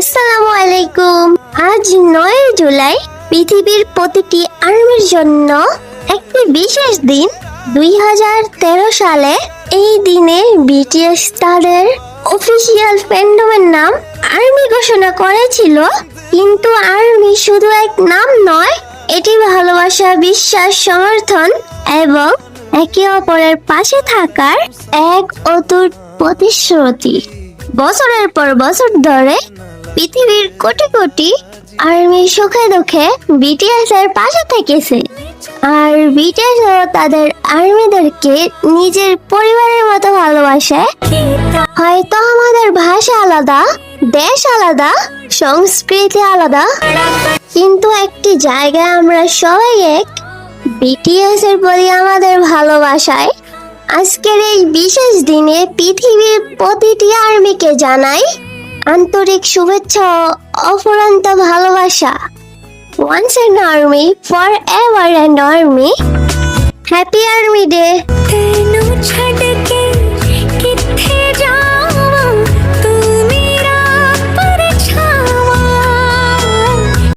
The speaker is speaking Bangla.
আসসালামু আলাইকুম। আজ 9 জুলাই পৃথিবীর প্রতিটি আর্মির জন্য একটি বিশেষ দিন। 2013 সালে এই দিনে বিটিএস তাদের অফিসিয়াল ফ্যান্ডমের নাম আর্মি ঘোষণা করেছিল। কিন্তু আর্মি শুধু এক নাম নয়, এটি ভালোবাসা, বিশ্বাস, সমর্থন এবং একে অপরের পাশে থাকার এক অটুট প্রতিশ্রুতি। বছরের পর বছর ধরে পৃথিবীর কোটি কোটি আর্মি সুখে দুঃখে বিটিএস এর পাশে থেকেছে, আর বিটিএস তাদের আর্মিদেরকে নিজের পরিবারের মতো ভালোবাসে। হয়তো আমাদের ভাষা আলাদা, দেশ আলাদা, সংস্কৃতি আলাদা, কিন্তু একটি জায়গায় আমরা সবাই এক, বিটিএস এর প্রতি আমাদের ভালোবাসায়। আজকের এই বিশেষ দিনে পৃথিবীর প্রতিটি আর্মিকে জানাই আন্তরিক শুভেচ্ছা ও অফুরন্ত ভালোবাসা। Once an army, forever an army. Happy Army Day!